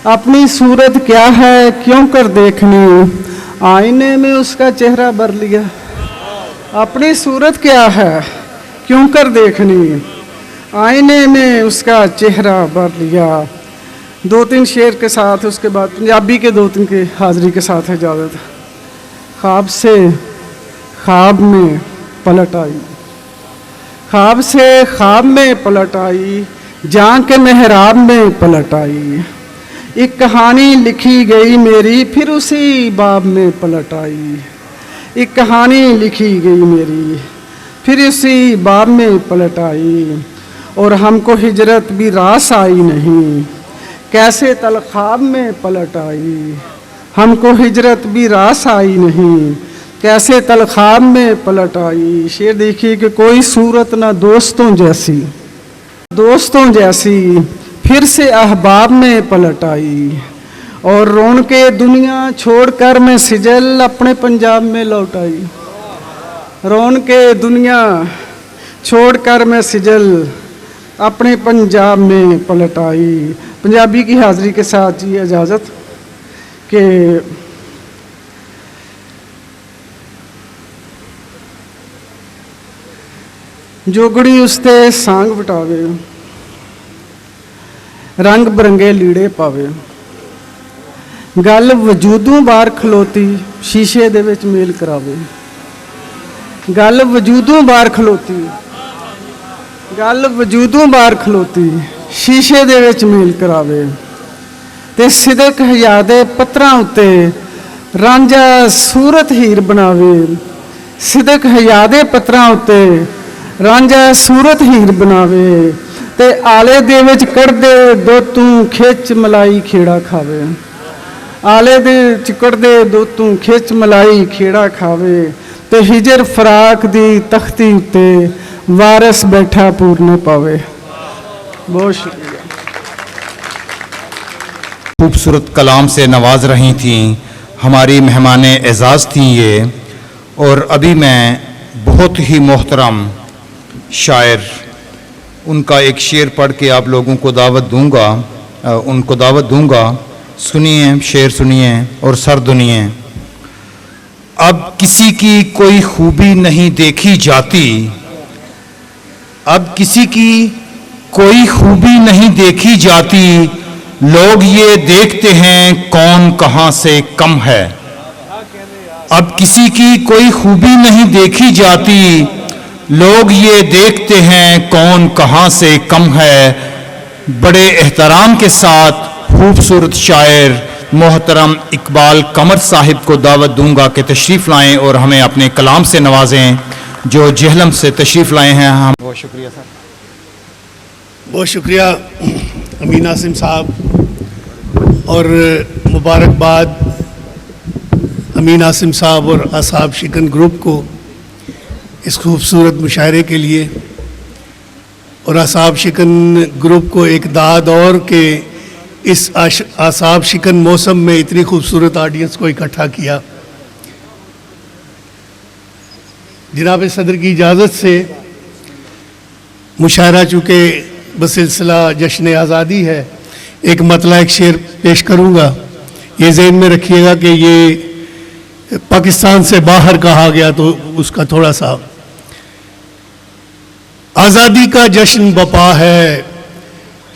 अपनी सूरत क्या है क्यों कर देखनी, आईने में उसका चेहरा भर लिया। अपनी सूरत क्या है क्यों कर देखनी, आईने में उसका चेहरा भर लिया। दो तीन शेर के साथ उसके बाद पंजाबी के दो तीन के हाज़िरी के साथ इजाज़त। ख्वाब से ख्वाब में पलट आई, ख्वाब से ख्वाब में पलट आई, जां के मेहराब में पलट आई। एक कहानी लिखी गई मेरी फिर उसी बाब में पलट आई। एक कहानी लिखी गई मेरी फिर उसी बाब में पलट आई। और हमको हिजरत भी रास आई नहीं, कैसे तलख्वाब में पलट आई। हमको हिजरत भी रास आई नहीं, कैसे तलख्वाब में पलट आई। शेर देखिए कि कोई सूरत ना दोस्तों जैसी, दोस्तों जैसी, फिर से अहबाब में पलट आई। और रोन के दुनिया छोड़कर मैं सिजल अपने पंजाब में लौट आई। रोन के दुनिया छोड़कर मैं सिजल अपने पंजाब में पलट आई। पंजाबी की हाज़िरी के साथ जी इजाज़त के जोगड़ी उसते सांग वटावे, रंग बरंगे लीड़े पावे। गल वजूदों बार खलोती शीशे दे विच मेल करावे। गल वजूदों बार खलोती, गल वजूदों बार खलोती शीशे दे विच मेल करावे। ते सिदक हया दे पत्थरां उत्ते रांझा सूरत हीर बनावे। सिदक हया दे पत्थरां उत्ते रांझा सूरत हीर बनावे। ते आले दे विच कढ़दे दोतू खिच मलाई खेड़ा खावे। आले दे विच कढ़दे दोतू खिच मलाई खेड़ा खावे। ते हिजर फराक दी तख्ती उत्ते वारस बैठा पूरने पावे। बहुत शुक्रिया। खूबसूरत कलाम से नवाज रही थी हमारी मेहमान एजाज़ थी ये। और अभी मैं बहुत ही मोहतरम शायर उनका एक शेर पढ़ के आप लोगों को दावत दूंगा, उनको दावत दूंगा। सुनिए, शेर सुनिए और सर दुनिए। अब किसी की कोई खूबी नहीं देखी जाती, अब किसी की कोई खूबी नहीं देखी जाती, लोग ये देखते हैं कौन कहां से कम है। अब किसी की कोई खूबी नहीं देखी जाती, लोग ये देखते हैं कौन कहां से कम है। बड़े एहतराम के साथ खूबसूरत शायर मोहतरम इकबाल कमर साहिब को दावत दूंगा कि तशरीफ़ लाएं और हमें अपने कलाम से नवाजें, जो जेहलम से तशरीफ़ लाए हैं। हम बहुत शुक्रिया सर। बहुत शुक्रिया अमीन आसिम साहब, और मुबारकबाद अमीन आसिम साहब और असाब शिकन ग्रुप को इस खूबसूरत मुशायरे के लिए, और असाब शिकन ग्रुप को एक दाद और के इस असाब शिकन मौसम में इतनी खूबसूरत ऑडियंस को इकट्ठा किया। जनाब सदर की इजाज़त से मुशायरा चूँकि बसिलसिला जश्न आज़ादी है, एक मतला एक शेर पेश करूँगा। ये ज़हन में रखिएगा कि ये पाकिस्तान से बाहर कहा गया तो उसका थोड़ा सा। आज़ादी का जश्न बपा है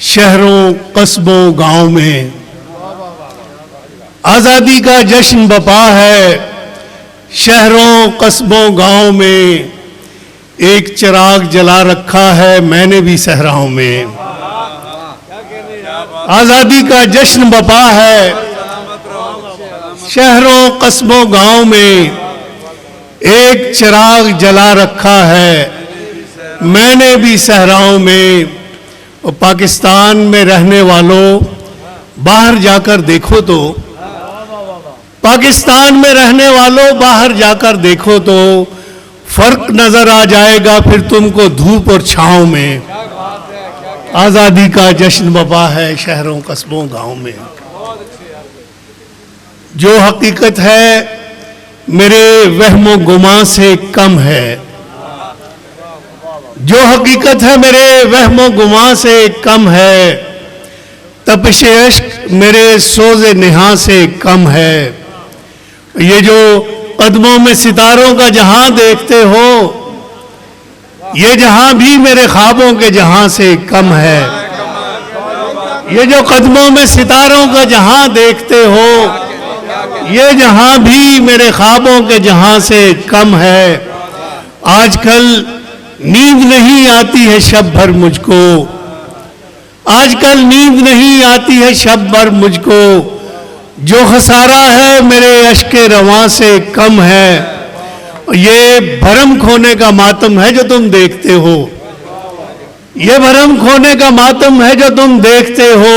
शहरों कस्बों गाँव में, आज़ादी का जश्न बपा है शहरों कस्बों गाँव में, एक चिराग जला रखा है मैंने भी सहराओं में। आज़ादी का जश्न बपा है शहरों कस्बों गाँव में, एक चिराग जला रखा है मैंने भी सहराओं में। और पाकिस्तान में रहने वालों बाहर जाकर देखो तो, पाकिस्तान में रहने वालों बाहर जाकर देखो तो फर्क नजर आ जाएगा फिर तुमको धूप और छांव में। आज़ादी का जश्न बपा है शहरों कस्बों गाँव में। जो हकीकत है मेरे वहमो गुमा से कम है, जो हकीकत है मेरे वहमो गुमा से कम है, तपिश इश्क मेरे सोज़े निहा से कम है। ये जो कदमों में सितारों का जहां देखते हो, ये जहां भी मेरे ख्वाबों के जहां से कम है। ये जो कदमों में सितारों का जहां देखते हो, ये जहां भी मेरे ख्वाबों के जहां से कम है। आजकल नींद नहीं आती है शब भर मुझको, आजकल नींद नहीं आती है शब भर मुझको, जो खसारा है मेरे अश्के रवां से कम है। ये भरम खोने का मातम है जो तुम देखते हो, ये भरम खोने का मातम है जो तुम देखते हो,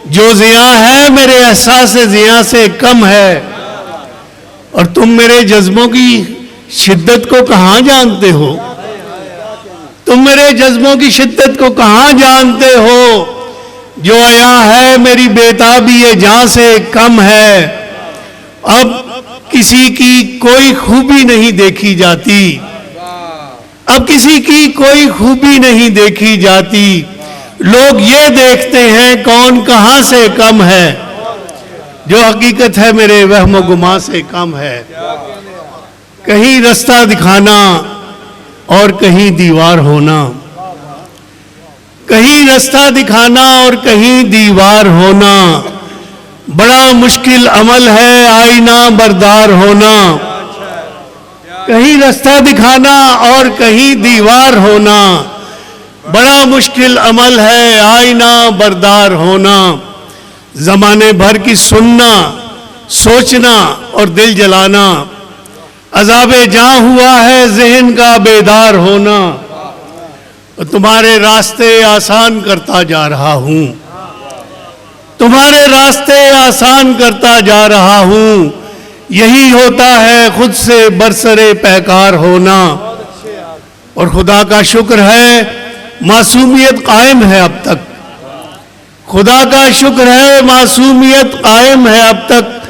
जो जिया है मेरे एहसास जिया से कम है। और तुम मेरे जज्बों की शिद्दत को कहाँ जानते हो, तुम मेरे जज्बों की शिद्दत को कहाँ जानते हो, जो आया है मेरी बेताबी ये जहां से कम है। अब किसी की कोई खूबी नहीं देखी जाती, अब किसी की कोई खूबी नहीं देखी जाती, लोग ये देखते हैं कौन कहां से कम है। जो हकीकत है मेरे वहमो गुमा से कम है। कहीं रास्ता दिखाना और कहीं दीवार होना, कहीं रास्ता दिखाना और कहीं दीवार होना, बड़ा मुश्किल अमल है आईना बरदार होना। कहीं रास्ता दिखाना और कहीं दीवार होना, बड़ा मुश्किल अमल है आईना बरदार होना। जमाने भर की सुनना सोचना और दिल जलाना, अज़ाबे जहां हुआ है ज़हन का बेदार होना। तुम्हारे रास्ते आसान करता जा रहा हूं, तुम्हारे रास्ते आसान करता जा रहा हूं। यही होता है खुद से बरसरे पैकार होना। और खुदा का शुक्र है मासूमियत कायम है अब तक, खुदा का शुक्र है मासूमियत कायम है अब तक।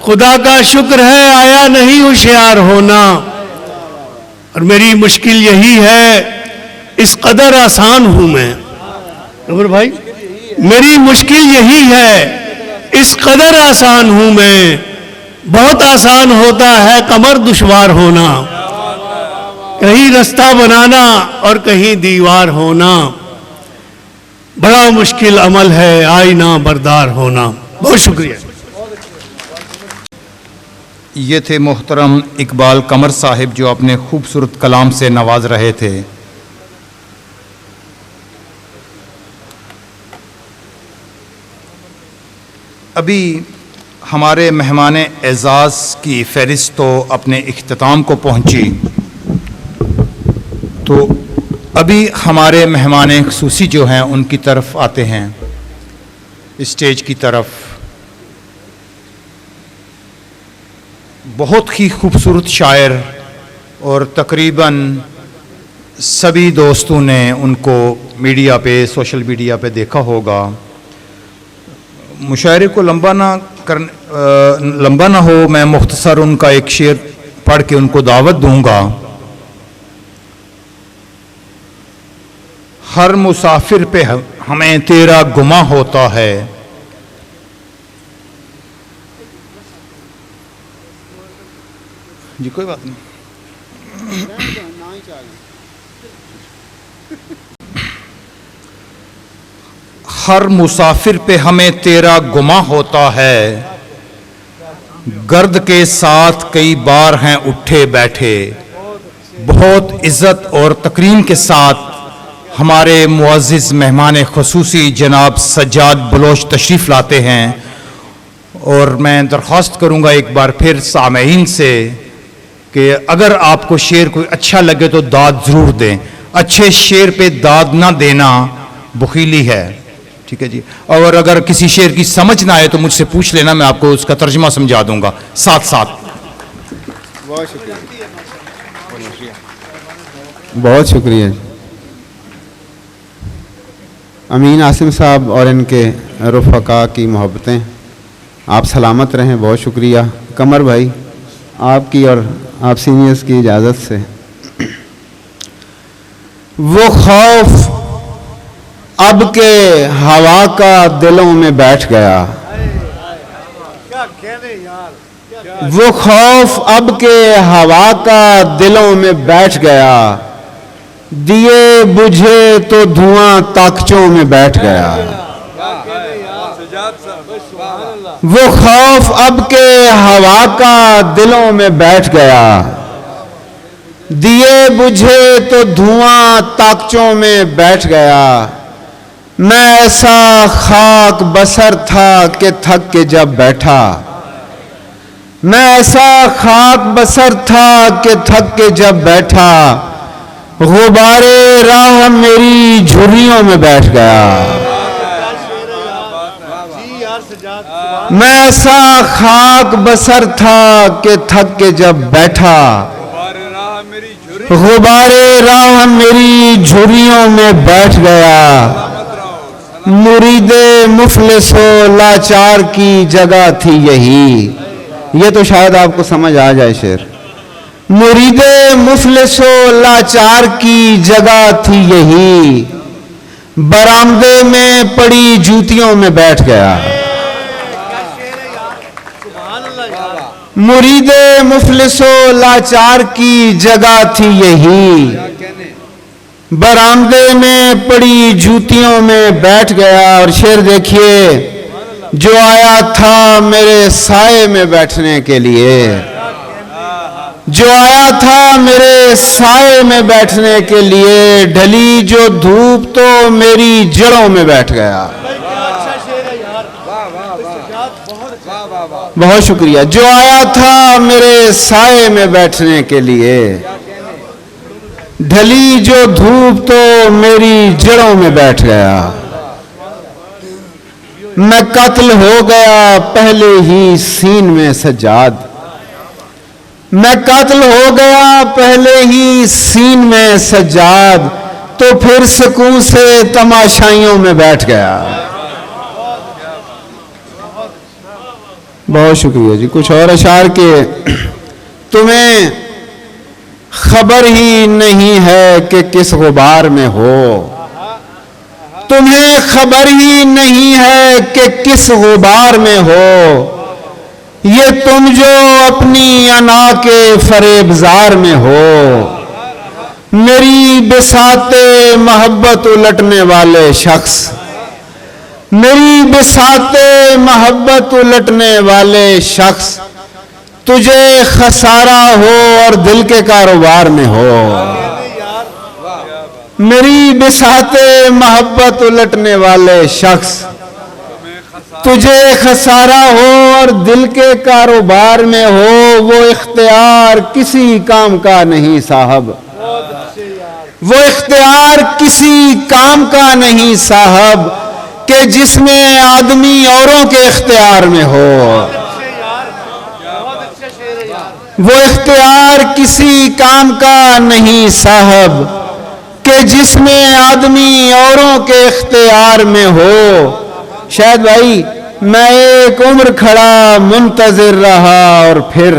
खुदा का शुक्र है आया नहीं होशियार होना। और मेरी मुश्किल यही है इस कदर आसान हूं मैं, भाई मेरी मुश्किल यही है इस कदर आसान हूं मैं, बहुत आसान होता है कमर दुश्वार होना, कहीं रास्ता बनाना और कहीं दीवार होना, बड़ा मुश्किल अमल है आईना बरदार होना। बहुत शुक्रिया। ये थे मोहतरम इकबाल कमर साहिब जो अपने खूबसूरत कलाम से नवाज रहे थे। अभी हमारे मेहमान एजाज़ की फ़हरिस्त तो अपने इख्तिताम को पहुंची, तो अभी हमारे मेहमान ख़ुसूसी जो हैं उनकी तरफ आते हैं, स्टेज की तरफ। बहुत ही खूबसूरत शायर और तकरीबन सभी दोस्तों ने उनको मीडिया पे, सोशल मीडिया पे देखा होगा। मुशायरे को लंबा ना हो, मैं मुख्तसर उनका एक शेर पढ़ के उनको दावत दूंगा। हर मुसाफिर पे हमें तेरा गुमा होता है, जी कोई बात नहीं। हर मुसाफिर पे हमें तेरा गुमा होता है, गर्द के साथ कई बार हैं उठे बैठे। बहुत इज्जत और तकरीम के साथ हमारे मुअज़्ज़िज़ मेहमान ख़ुसूसी जनाब सज्जाद बलोच तशरीफ़ लाते हैं, और मैं दरख्वास्त करूंगा एक बार फिर सामईन से कि अगर आपको शेर कोई अच्छा लगे तो दाद ज़रूर दें। अच्छे शेर पे दाद ना देना बखीली है, ठीक है जी। और अगर किसी शेर की समझ ना आए तो मुझसे पूछ लेना, मैं आपको उसका तर्जुमा समझा दूंगा साथ साथ। बहुत शुक्रिया, बहुत शुक्रिया। अमीन आसिम साहब और इनके रुफ़क़ा की मोहब्बतें, आप सलामत रहें। बहुत शुक्रिया। कमर भाई, आपकी और आप सीनियर्स की इजाज़त से। वो खौफ अब के हवा का दिलों में बैठ गया, वो खौफ अब के हवा का दिलों में बैठ गया, दिए बुझे तो धुआं ताकचों में बैठ गया। वो खौफ अब के हवा का दिलों में बैठ गया, दिए बुझे तो धुआं ताकचों में बैठ गया। मैं ऐसा खाक बसर था कि थक के जब बैठा, मैं ऐसा खाक बसर था कि थक के जब बैठा, गुबारे राह मेरी झुर्रियों में बैठ गया। मैं ऐसा खाक बसर था कि थक के जब बैठा, गुबारे राह मेरी झुर्रियों में बैठ गया। मुरीदे मुफलिसो लाचार की जगह थी यही, ये तो शायद आपको समझ आ जाए शेर। मुरीदे मुफलिसो लाचार की जगह थी यही, बरामदे में पड़ी जूतियों में बैठ गया। मुरीदे मुफलिसो लाचार की जगह थी यही, बरामदे में पड़ी जूतियों में बैठ गया। और शेर देखिए, जो आया था मेरे साए में बैठने के लिए, जो आया था मेरे साए में बैठने के लिए, ढली जो धूप तो मेरी जड़ों में बैठ गया। बहुत शुक्रिया। जो आया था मेरे साए में बैठने के लिए, ढली जो धूप तो मेरी जड़ों में बैठ गया। मैं कत्ल हो गया पहले ही सीन में सज्जाद, मैं कत्ल हो गया पहले ही सीन में सज्जाद, तो फिर सुकून से तमाशाइयों में बैठ गया। बहुत शुक्रिया जी। कुछ और अशार के, तुम्हें खबर ही नहीं है कि किस गुबार में हो, तुम्हें खबर ही नहीं है कि किस गुबार में हो, ये तुम जो अपनी अना के फरेबजार में हो। मेरी बिसाते मोहब्बत उलटने वाले शख्स, मेरी बिसाते मोहब्बत उलटने वाले शख्स, तुझे खसारा हो और दिल के कारोबार में हो। मेरी बिसाते मोहब्बत उलटने वाले शख्स, तुझे खसारा हो और दिल के कारोबार में हो। वो इख्तियार किसी काम का नहीं साहब, वो इख्तियार किसी काम का नहीं साहब, कि जिसमें आदमी औरों के इख्तियार में हो। वो इख्तियार किसी काम का नहीं साहब, कि जिसमें आदमी औरों के इख्तियार में हो। शायद भाई मैं एक उम्र खड़ा मुंतजिर रहा और फिर,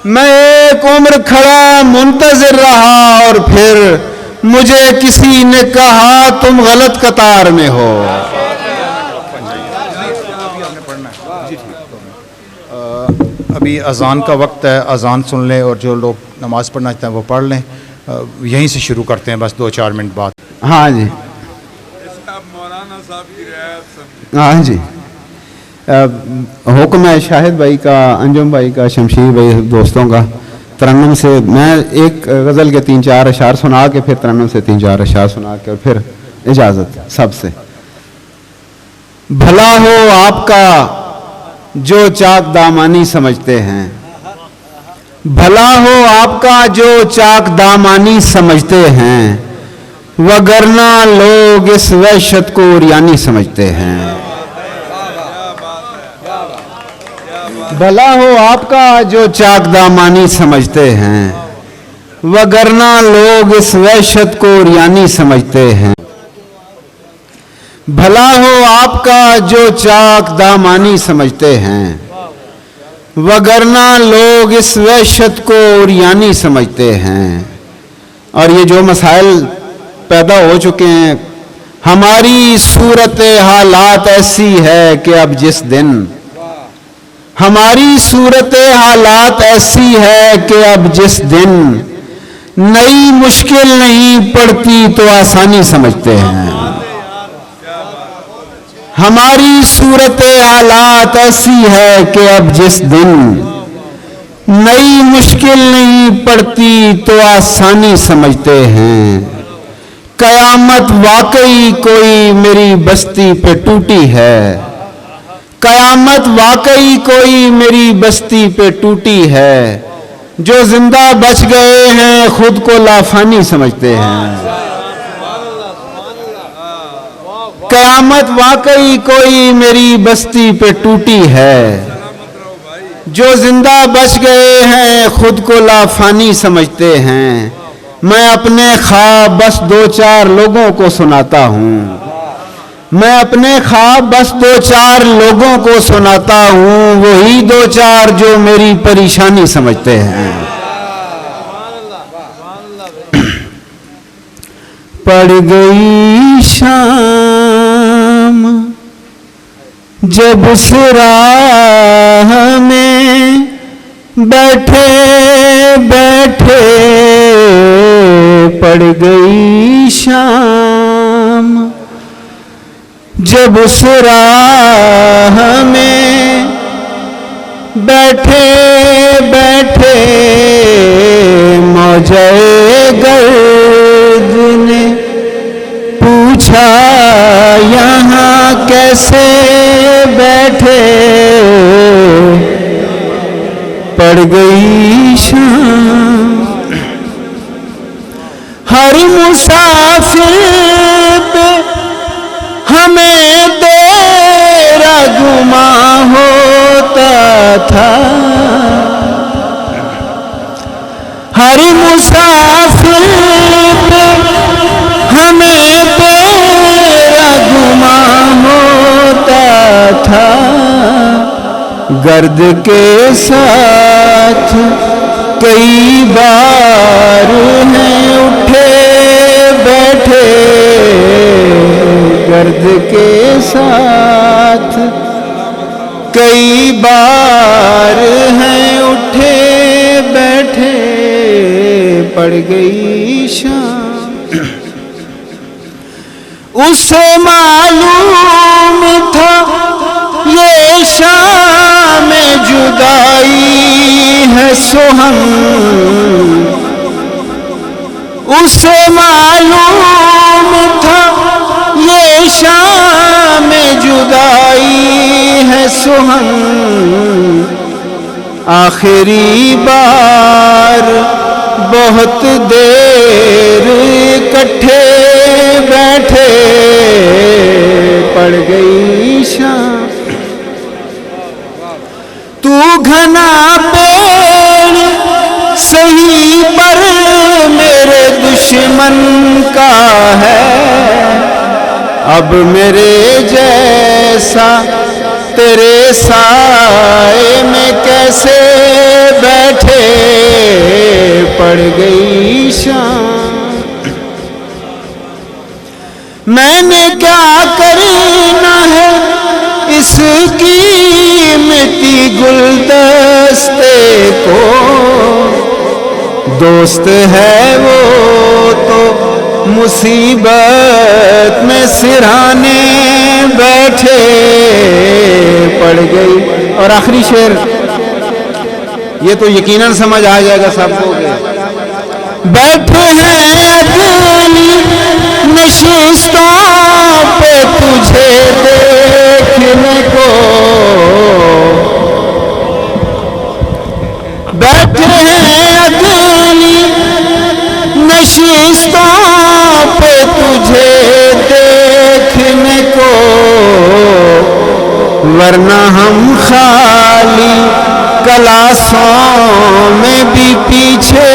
मैं एक उम्र खड़ा मुंतजिर रहा और फिर मुझे किसी ने कहा तुम गलत कतार में हो। अभी अजान का वक्त है, अजान सुन लें और जो लोग नमाज़ पढ़ना चाहते हैं वो पढ़ लें। यहीं से शुरू करते हैं, बस 2-4 मिनट बाद। हाँ जी, हाँ जी। हुक्म है शाहिद भाई का, अंजुम भाई का, शमशीर भाई दोस्तों का। तरन्नुम से मैं एक गज़ल के 3-4 अशार सुना के फिर तरन्नुम से 3-4 अशार सुना के और फिर इजाज़त सबसे। भला हो आपका जो चाक दामानी समझते हैं, भला हो आपका जो चाक दामानी समझते हैं, वगरना लोग इस वहशत को उरियानी समझते हैं। भला हो आपका जो चाक दामानी समझते हैं, वगरना लोग इस वहशत को उरियानी समझते हैं। भला हो आपका जो चाक दामानी समझते हैं, वगरना लोग इस वहशत को उरियानी समझते हैं। और ये जो मसाइल पैदा हो चुके हैं, हमारी सूरत हालात ऐसी है कि अब जिस दिन, हमारी सूरत हालात ऐसी है कि अब जिस दिन नई मुश्किल नहीं पड़ती तो आसानी समझते हैं। हमारी सूरत हालात ऐसी है कि अब जिस दिन नई मुश्किल नहीं पड़ती तो आसानी समझते हैं। कयामत वाकई कोई मेरी बस्ती पे टूटी है, कयामत वाकई कोई मेरी बस्ती पे टूटी है। जो जिंदा बच गए हैं खुद को लाफानी समझते हैं। कयामत वाकई कोई मेरी बस्ती पे टूटी है। जो जिंदा बच गए हैं खुद को लाफानी समझते हैं। मैं अपने ख्वाब बस 2-4 लोगों को सुनाता हूँ, मैं अपने ख्वाब बस 2-4 लोगों को सुनाता हूँ, वही 2-4 जो मेरी परेशानी समझते हैं। पड़ गई शाम जब उस राह में बैठे बैठे, पड़ गई शाम जब उस राह में बैठे बैठे। मौजे गर्द ने पूछा यहाँ कैसे बैठे, पड़ गई शाम। हर मुसाफिर पे हमें तेरा गुमा होता था, हर मुसाफिर पे हमें तेरा गुमा होता था। गर्द के साथ कई बार हैं उठे बैठे, गर्द के साथ कई बार हैं उठे बैठे पड़ गई शाम। उसे मालूम था ये शाम जुदाई है सुहम, उसे मालूम था ये शाम जुदाई है सुहम। आखिरी बार बहुत देर इकट्ठे बैठे पड़ गई शाम। तू घना पेड़ सही पर मेरे दुश्मन का है, अब मेरे जैसा तेरे साए में कैसे बैठे पड़ गई शाम। मैंने क्या करना है इसकी मिट्टी गुलदस्ते को, दोस्त है वो तो मुसीबत में सिरहाने बैठे पड़ गई। और आखिरी शेर, ये तो यकीनन समझ आ जाएगा सबको। बैठे हैं अगली नशिस्तों पे तुझे देखने को, बैठे हैं अगली नशिस्तों पे तुझे देखने को, वरना हम खाली क्लासों में भी पीछे